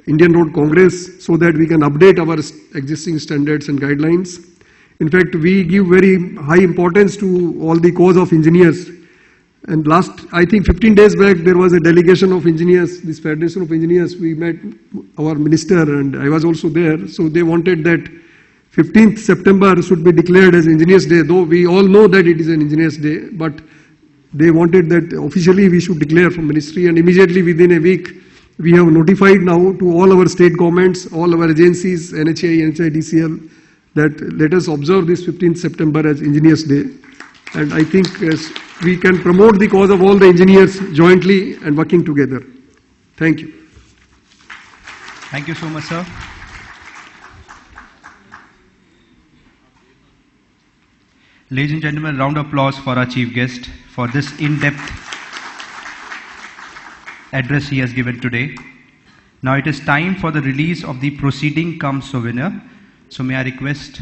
Speaker 5: Indian Road Congress, so that we can update our existing standards and guidelines. In fact, we give very high importance to all the cause of engineers. And last, I think 15 days back, there was a delegation of engineers, this Federation of Engineers. We met our minister and I was also there. So they wanted that 15th September should be declared as Engineers Day, though we all know that it is an Engineers Day, but they wanted that officially we should declare from ministry, and immediately within a week, we have notified now to all our state governments, all our agencies, NHA, NHIDCL, that let us observe this 15th September as Engineers Day. And I think we can promote the cause of all the engineers jointly and working together. Thank you.
Speaker 1: Thank you so much, sir. Ladies and gentlemen, round of applause for our chief guest for this in-depth address he has given today. Now it is time for the release of the proceeding cum souvenir. So may I request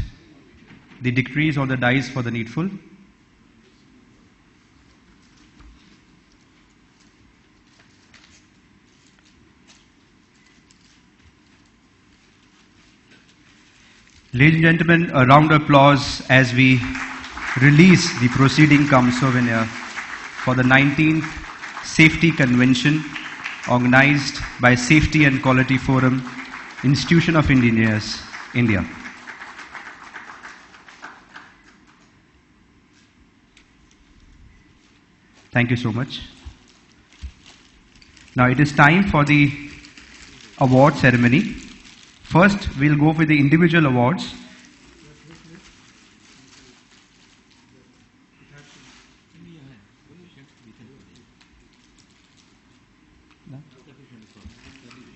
Speaker 1: the dignitaries on the dais for the needful. Ladies and gentlemen, a round of applause as we release the proceeding cum souvenir for the 19th Safety Convention organized by Safety and Quality Forum, Institution of Engineers, India. Thank you so much. Now it is time for the award ceremony. First, we'll go for the individual awards.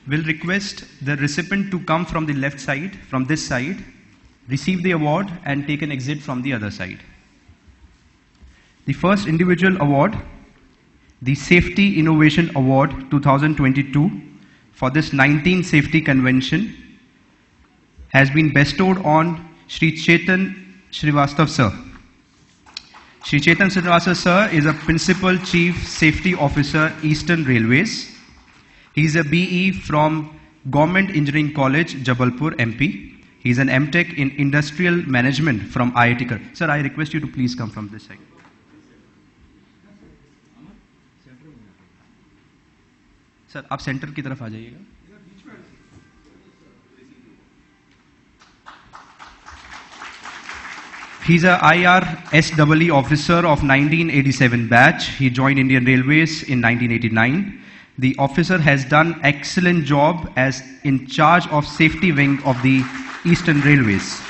Speaker 1: We'll request the recipient to come from the left side, from this side, receive the award and take an exit from the other side. The first individual award, the Safety Innovation Award 2022 for this 19th Safety Convention has been bestowed on Shri Chetan Srivastava sir. Shri Chetan Srivastava sir is a Principal Chief Safety Officer, Eastern Railways. He is a BE from Government Engineering College, Jabalpur, MP. He is an MTech in Industrial Management from IIT Kar. Sir, I request you to please come from this side. Sir, आप centre की तरफ आ जाइएगा. He's a IRSEE officer of 1987 batch. He joined Indian Railways in 1989. The officer has done excellent job as in charge of safety wing of the Eastern Railways.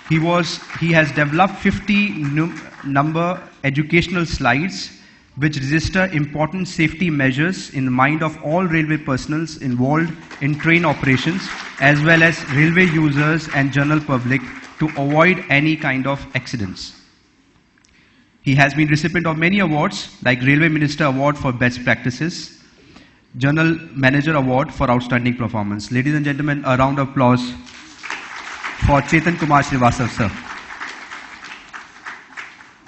Speaker 1: He has developed 50 number educational slides which register important safety measures in the mind of all railway personnel involved in train operations as well as railway users and general public to avoid any kind of accidents. He has been recipient of many awards like Railway Minister Award for Best Practices, General Manager Award for Outstanding Performance. Ladies and gentlemen, a round of applause for Chetan Kumar Srivastava sir.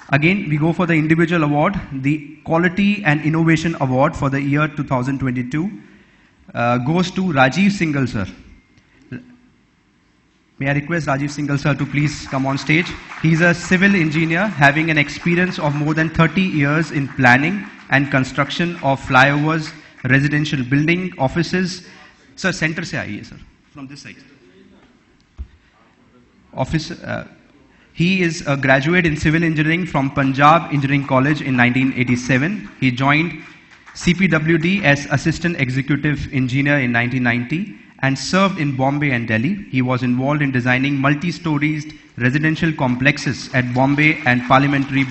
Speaker 1: Again, we go for the individual award. The Quality and Innovation Award for the year 2022 goes to Rajiv Singhal, sir. May I request Rajiv Singhal, sir, to please come on stage. He's a civil engineer having an experience of more than 30 years in planning and construction of flyovers, residential building, offices. Sir, center se aaiye, sir, from this side. Office. He is a graduate in civil engineering from Punjab Engineering College in 1987. He joined CPWD as Assistant Executive Engineer in 1990 and served in Bombay and Delhi. He was involved in designing multi-storied residential complexes at Bombay and Parliamentary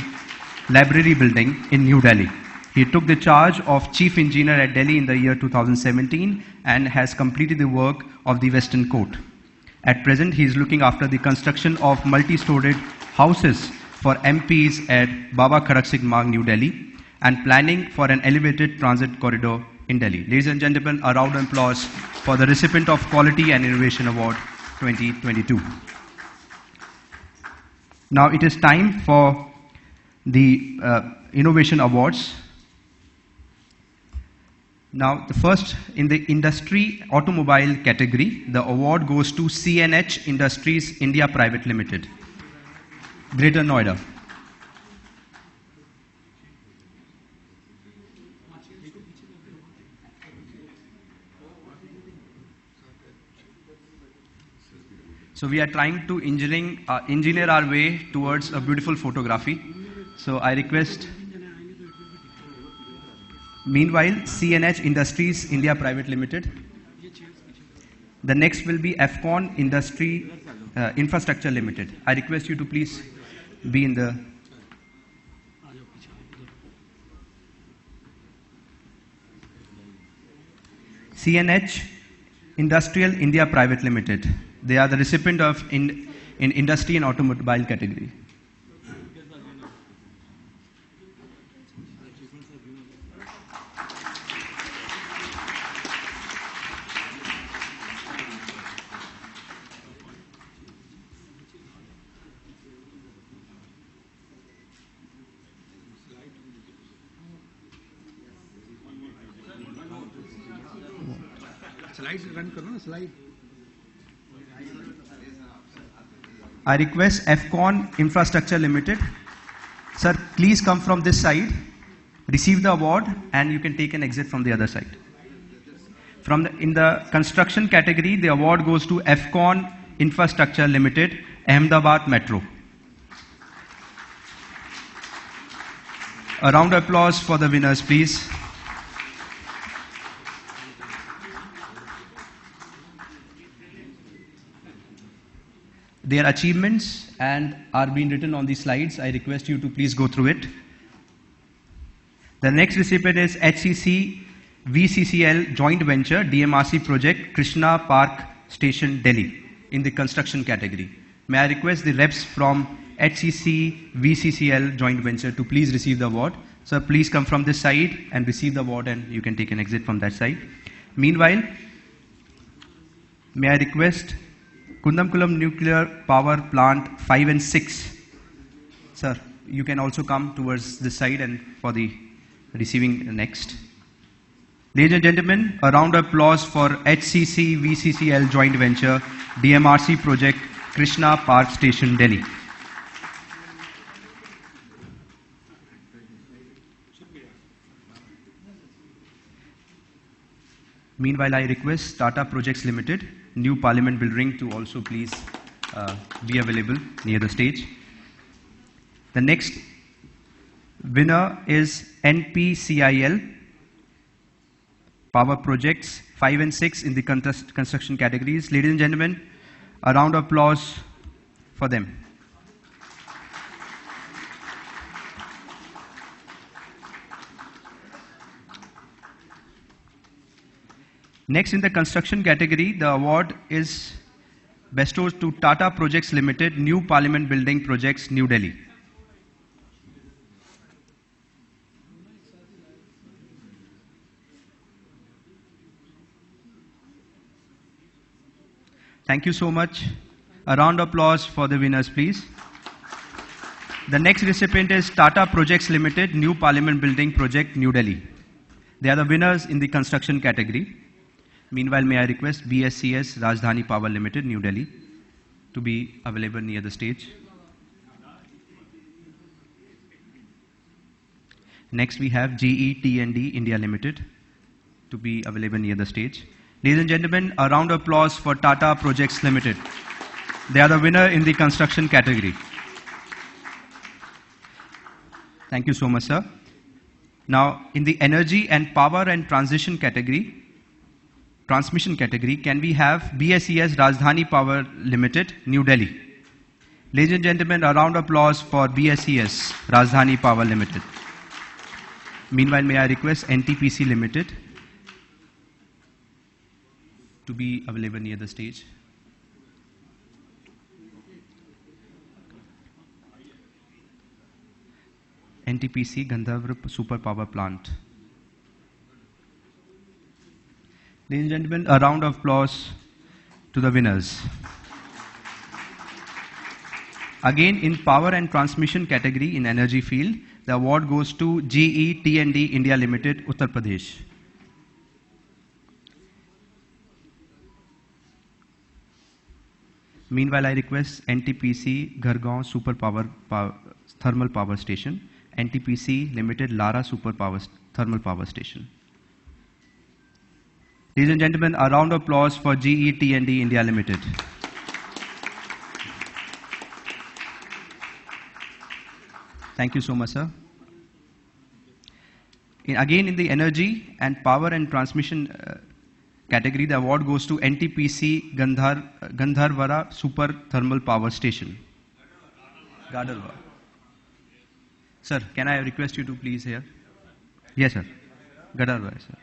Speaker 1: Library Building in New Delhi. He took the charge of Chief Engineer at Delhi in the year 2017 and has completed the work of the Western Court. At present, he is looking after the construction of multi-storied houses for MPs at Baba Khadak Singh Marg, New Delhi, and planning for an elevated transit corridor in Delhi. Ladies and gentlemen, a round of applause for the recipient of Quality and Innovation Award 2022. Now it is time for the Innovation Awards. Now, the first in the industry automobile category, the award goes to CNH Industries India Private Limited, Greater Noida. So we are trying to engineer our way towards a beautiful photography. So I request. Meanwhile, CNH Industries India Private Limited. The next will be Afcon Industry Infrastructure Limited. I request you to please be in the. CNH Industrial India Private Limited. They are the recipient of in industry and automobile category. I request Afcon Infrastructure Limited. Sir, please come from this side, receive the award, and you can take an exit from the other side. In the construction category, the award goes to Afcon Infrastructure Limited, Ahmedabad Metro. A round of applause for the winners, please. Their achievements and are being written on the slides. I request you to please go through it. The next recipient is HCC VCCL Joint Venture DMRC Project Krishna Park Station, Delhi, in the construction category. May I request the reps from HCC VCCL Joint Venture to please receive the award. Sir, please come from this side and receive the award, and you can take an exit from that side. Meanwhile, may I request Kundamkulam Nuclear Power Plant 5 and 6. Sir, you can also come towards this side and for the receiving next. Ladies and gentlemen, a round of applause for HCC VCCL Joint Venture DMRC Project Krishna Park Station, Delhi. Meanwhile, I request Tata Projects Limited, New Parliament Building, to also please be available near the stage. The next winner is NPCIL Power Projects 5 and 6 in the construction categories. Ladies and gentlemen, a round of applause for them. Next, in the construction category, the award is bestowed to Tata Projects Limited, New Parliament Building Projects, New Delhi. Thank you so much. A round of applause for the winners, please. The next recipient is Tata Projects Limited, New Parliament Building Project, New Delhi. They are the winners in the construction category. Meanwhile, may I request BSCS Rajdhani Power Limited, New Delhi, to be available near the stage. Next, we have GE T&D India Limited to be available near the stage. Ladies and gentlemen, a round of applause for Tata Projects Limited. They are the winner in the construction category. Thank you so much, sir. Now, in the energy and power and transmission category, can we have BSES Rajdhani Power Limited, New Delhi? Ladies and gentlemen, a round of applause for BSES Rajdhani Power Limited. Meanwhile, may I request NTPC Limited to be available near the stage. NTPC Gandharva Super Power Plant. Ladies and gentlemen, a round of applause to the winners. Again, in power and transmission category in energy field, the award goes to GE T&D India Limited, Uttar Pradesh. Meanwhile, I request NTPC Ghargaon Super Thermal Power Station, NTPC Limited Lara Super Thermal Power Station. Ladies and gentlemen, a round of applause for GE T&D India Limited. Thank you so much, sir. Again, in the energy and power and transmission category, the award goes to NTPC Gandharvara Super Thermal Power Station. Gadarwa. Sir, can I request you to please here? Yes, sir. Gadarwa, sir.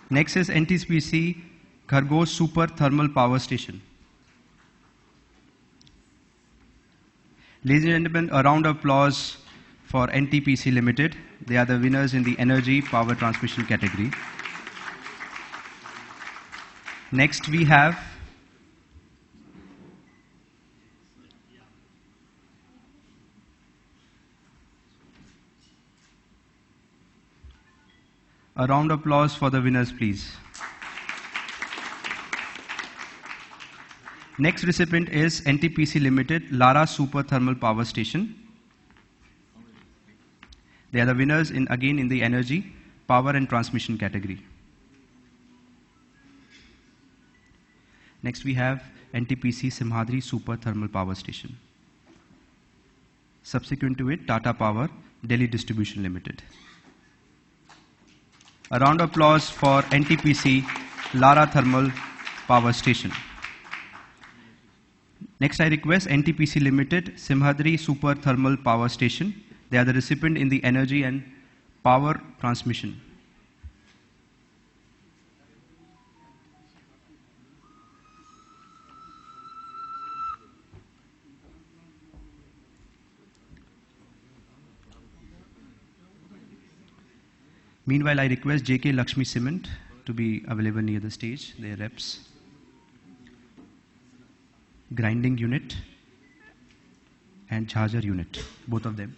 Speaker 1: Next is NTPC Khargone Super Thermal Power Station. Ladies and gentlemen, a round of applause for NTPC Limited. They are the winners in the energy power transmission category. Next we have a round of applause for the winners, please. Next recipient is NTPC Limited, Lara Super Thermal Power Station. They are the winners again in the energy, power and transmission category. Next we have NTPC Simhadri Super Thermal Power Station. Subsequent to it, Tata Power, Delhi Distribution Limited. A round of applause for NTPC Lara Thermal Power Station. Next, I request NTPC Limited, Simhadri Super Thermal Power Station. They are the recipient in the energy and power transmission. Meanwhile, I request JK Lakshmi Cement to be available near the stage, their reps. Grinding unit and charger unit, both of them.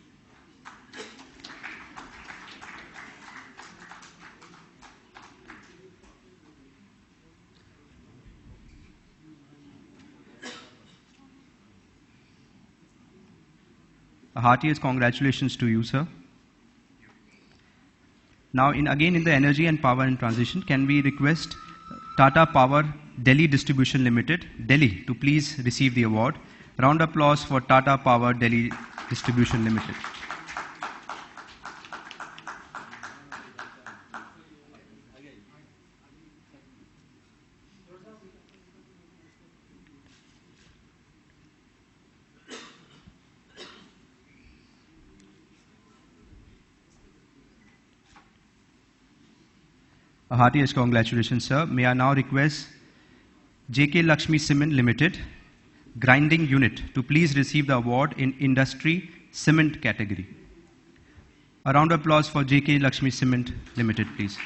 Speaker 1: A heartiest congratulations to you, sir. Now, again in the energy and power and transition, can we request Tata Power Delhi Distribution Limited, Delhi, to please receive the award. Round of applause for Tata Power Delhi Distribution Limited. A A heartiest congratulations, sir. May I now request JK Lakshmi Cement Limited, Grinding Unit, to please receive the award in Industry Cement category. A round of applause for JK Lakshmi Cement Limited, please.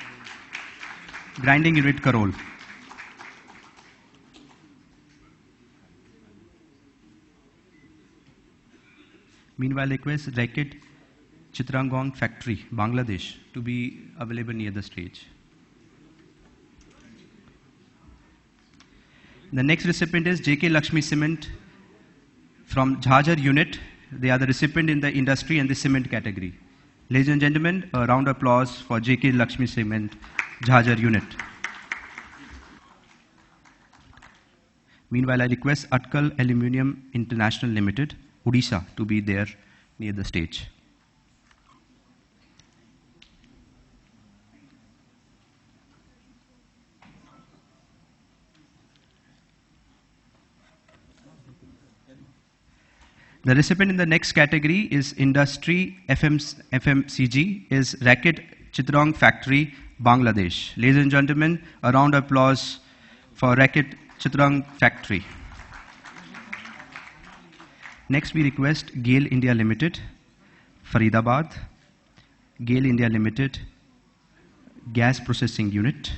Speaker 1: Grinding Unit, Karol. Meanwhile, I request Racket Chitrangong Factory, Bangladesh, to be available near the stage. The next recipient is JK Lakshmi Cement from Jhajar Unit. They are the recipient in the industry and the cement category. Ladies and gentlemen, a round of applause for JK Lakshmi Cement, Jhajar Unit. Meanwhile, I request Atkal Aluminium International Limited, Odisha, to be there near the stage. The recipient in the next category is Industry FMCG, is Racket Chitrang Factory, Bangladesh. Ladies and gentlemen, a round of applause for Racket Chitrang Factory. Next, we request GAIL India Limited, Faridabad, GAIL India Limited, Gas Processing Unit,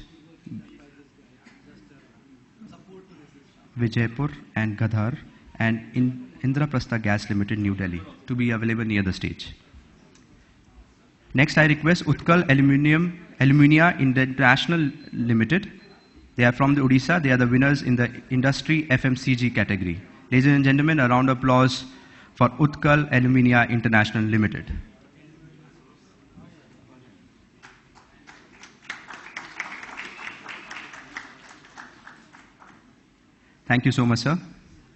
Speaker 1: Vijaypur and Gadhar, and Indraprastha Gas Limited, New Delhi, to be available near the stage. Next, I request Utkal Alumina International Limited. They are from the Odisha. They are the winners in the Industry FMCG category. Ladies and gentlemen, a round of applause for Utkal Alumina International Limited. Thank you so much, sir.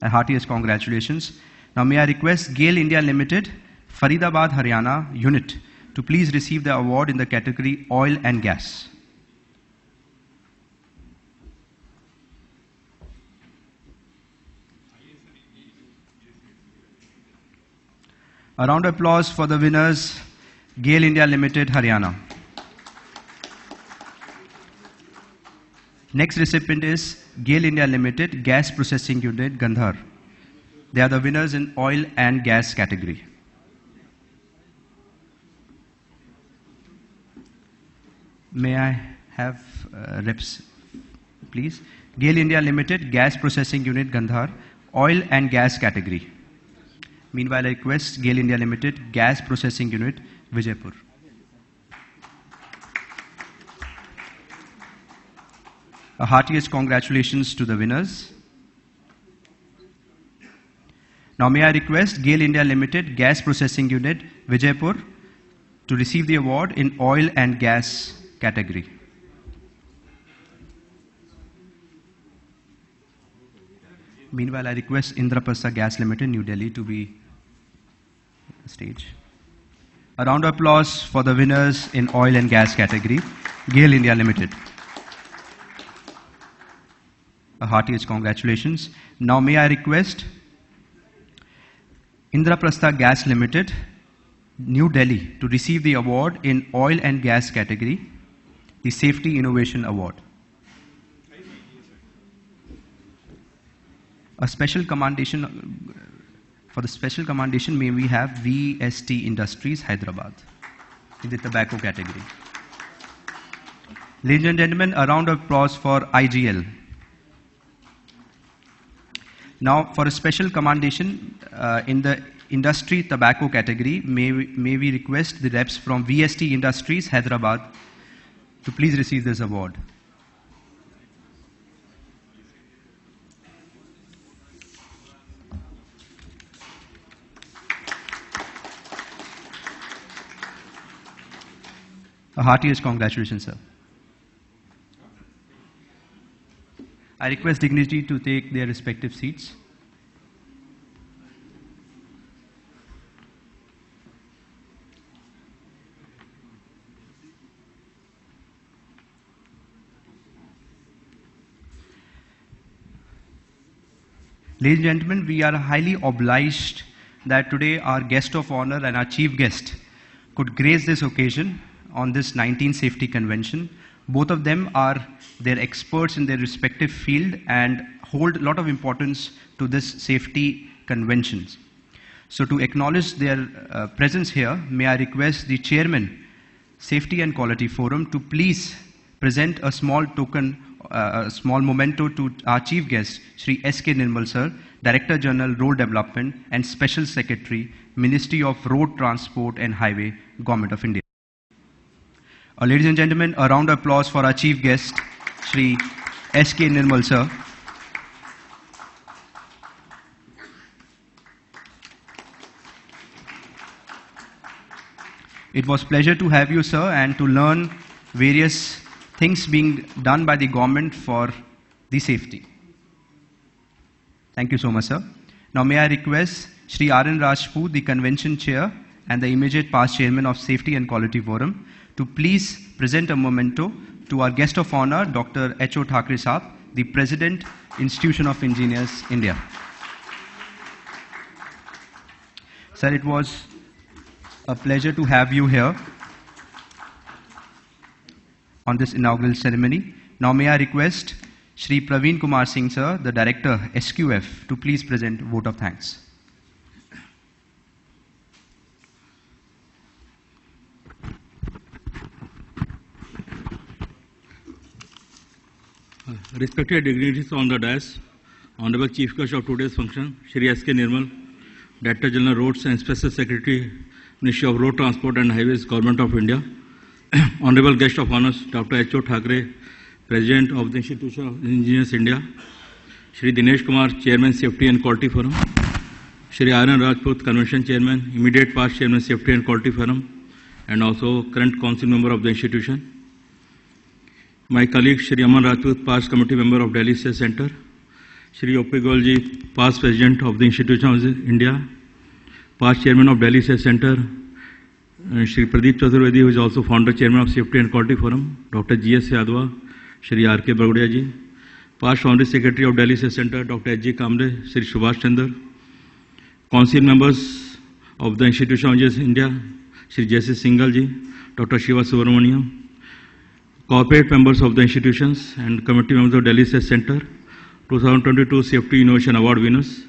Speaker 1: A heartiest congratulations. Now may I request GAIL India Limited, Faridabad, Haryana unit to please receive the award in the category Oil and Gas. A round of applause for the winners, GAIL India Limited, Haryana. Next recipient is GAIL India Limited, Gas Processing Unit, Gandhar. They are the winners in Oil and Gas category. May I have reps, please? GAIL India Limited, Gas Processing Unit, Gandhar, Oil and Gas category. Meanwhile, I request GAIL India Limited, Gas Processing Unit, Vijaypur. A heartiest congratulations to the winners. Now may I request GAIL India Limited, Gas Processing Unit, Vijaypur, to receive the award in Oil and Gas category. Meanwhile, I request Indraprastha Gas Limited, New Delhi, to be on the stage. A round of applause for the winners in Oil and Gas category, GAIL India Limited. A heartiest congratulations. Now may I request Indraprastha Gas Limited, New Delhi, to receive the award in Oil and Gas category, the Safety Innovation Award. A special commendation, for the special commendation, may we have VST Industries, Hyderabad, in the tobacco category. Ladies and gentlemen, a round of applause for IGL. Now, for a special commendation in the industry tobacco category, may we request the reps from VST Industries, Hyderabad, to please receive this award. A heartiest congratulations, sir. I request dignity to take their respective seats. Ladies and gentlemen, we are highly obliged that today our guest of honor and our chief guest could grace this occasion on this 19th Safety Convention Both of them are their experts in their respective field and hold a lot of importance to this safety conventions. So to acknowledge their presence here, may I request the Chairman, Safety and Quality Forum, to please present a small token, a small memento to our Chief Guest, Shri S.K. Nirmal Sir, Director General, Road Development and Special Secretary, Ministry of Road Transport and Highway, Government of India. Ladies and gentlemen, a round of applause for our Chief Guest, Shri S.K. Nirmal Sir. It was a pleasure to have you, sir, and to learn various things being done by the government for the safety. Thank you so much, sir. Now may I request Shri R.N. Rajput, the Convention Chair and the immediate past Chairman of Safety and Quality Forum, to please present a memento to our guest of honor, Dr. H.O. Thackeray Saab, the President, Institution of Engineers, India. Sir, it was a pleasure to have you here on this inaugural ceremony. Now may I request Shri Praveen Kumar Singh, sir, the Director, SQF, to please present vote of thanks.
Speaker 6: Respected dignitaries on the dais, Honorable Chief Guest of today's function, Shri S.K. Nirmal, Director General Roads and Special Secretary, Ministry of Road Transport and Highways, Government of India, Honorable Guest of Honors, Dr. H.O. Thackeray, President of the Institution of Engineers, India, Shri Dinesh Kumar, Chairman, Safety and Quality Forum, Shri R.N. Rajput, Convention Chairman, immediate past Chairman, Safety and Quality Forum, and also current Council Member of the institution. My colleague Shri Aman Rajput, past Committee Member of Delhi State Center, Shri O.P. Goelji, past President of the Institution of India, past Chairman of Delhi State Center, Shri Pradeep Chaturvedi, who is also Founder Chairman of Safety and Quality Forum, Dr. G.S. Yadwa, Shri R.K. Bagudia ji, past Honorary Secretary of Delhi State Center, Dr. H.G. Kamble, Shri Subhash Chandra, Council Members of the Institution of Engineers, India, Shri J.C. Singhal ji, Dr. Shiva Subramaniam, corporate members of the institutions and committee members of Delhi State Center, 2022 Safety Innovation Award winners,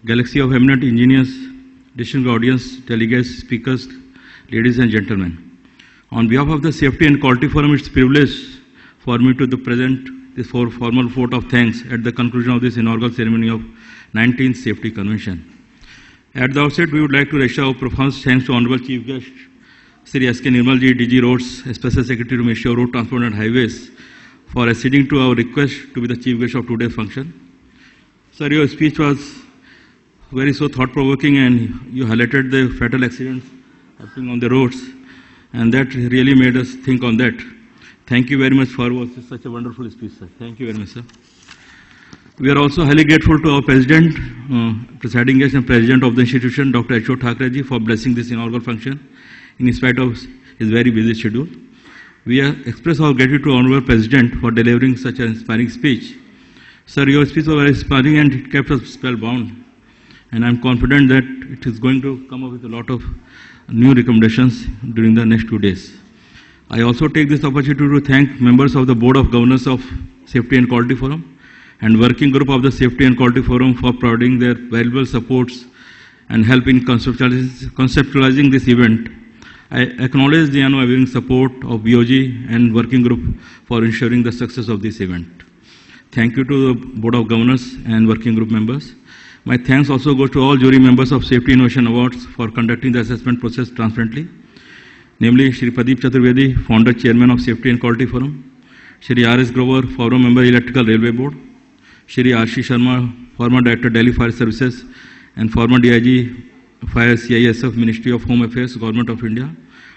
Speaker 6: Galaxy of Eminent Engineers, distinguished audience, delegates, speakers, ladies and gentlemen. On behalf of the Safety and Quality Forum, it's a privilege for me to present this formal vote of thanks at the conclusion of this inaugural ceremony of 19th Safety Convention. At the outset, we would like to register our profound thanks to Honorable Chief Guest, Sri S.K. Nirmal ji, DG Roads, Special Secretary to Ministry of Road Transport and Highways, for acceding to our request to be the Chief Guest of today's function. Sir, your speech was very so thought-provoking, and you highlighted the fatal accidents happening on the roads, and that really made us think on that. Thank you very much for such a wonderful speech, sir. Thank you very much, sir. We are also highly grateful to our President, Presiding Guest and President of the institution, Dr. H.O. Thackeray ji, for blessing this inaugural function in spite of his very busy schedule. We express our gratitude to Honorable President for delivering such an inspiring speech. Sir, your speech was very inspiring and it kept us spellbound. And I'm confident that it is going to come up with a lot of new recommendations during the next 2 days. I also take this opportunity to thank members of the Board of Governors of Safety and Quality Forum and Working Group of the Safety and Quality Forum for providing their valuable supports and help in conceptualizing this event. I acknowledge the unwavering support of BOG and Working Group for ensuring the success of this event. Thank you to the Board of Governors and Working Group members. My thanks also go to all jury members of Safety Innovation Awards for conducting the assessment process transparently, namely Shri Pradeep Chaturvedi, Founder Chairman of Safety and Quality Forum, Shri R.S. Grover, Forum Member Electrical Railway Board, Shri R.C. Sharma, Former Director Delhi Fire Services and former DIG Fire CISF, Ministry of Home Affairs, Government of India,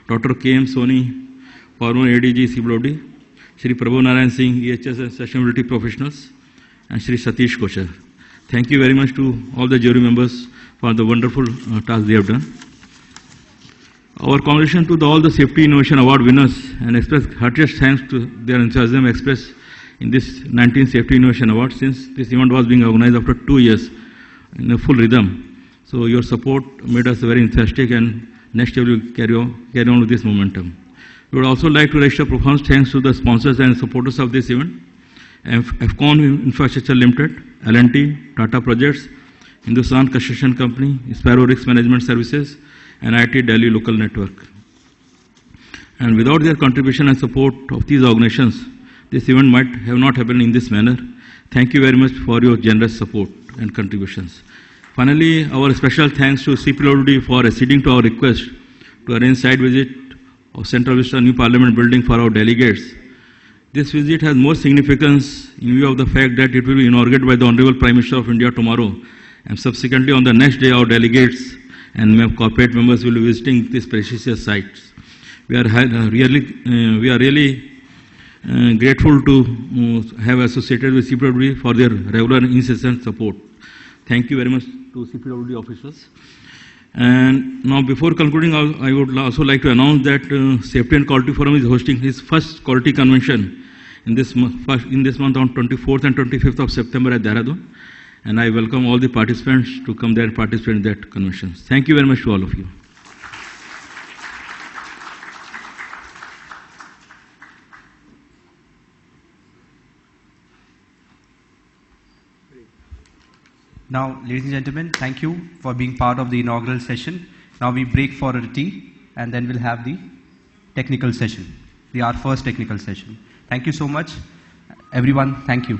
Speaker 6: Dr. K.M. Soni, former ADG CWD, Shri Prabhu Narayan Singh, EHS and Sustainability Professionals, and Shri Satish Kochar. Thank you very much to all the jury members for the wonderful task they have done. Our congratulations to all the Safety Innovation Award winners and express heartiest thanks to their enthusiasm expressed in this 19th Safety Innovation Award, since this event was being organized after 2 years in a full rhythm. So your support made us very enthusiastic, and next year we will carry on with this momentum. We would also like to register profound thanks to the sponsors and supporters of this event: Afcon Infrastructure Limited, L&T, Tata Projects, Hindustan Construction Company, Sparrow Risk Management Services, and IIT Delhi Local Network. And without their contribution and support of these organizations, this event might have not happened in this manner. Thank you very much for your generous support and contributions. Finally, our special thanks to CPWD for acceding to our request to arrange site visit of Central Vista New Parliament Building for our delegates. This visit has more significance in view of the fact that it will be inaugurated by the Honorable Prime Minister of India tomorrow, and subsequently on the next day our delegates and corporate members will be visiting these precious sites. We are really grateful to have associated with CPWD for their regular incessant support. Thank you very much to CPWD officials. And now, before concluding, I would also like to announce that Safety and Quality Forum is hosting its first quality convention in this month on 24th and 25th of September at Dehradun. And I welcome all the participants to come there and participate in that convention. Thank you very much to all of you.
Speaker 1: Now, ladies and gentlemen, thank you for being part of the inaugural session. Now we break for a tea, and then we'll have the technical session, our first technical session. Thank you so much, everyone. Thank you.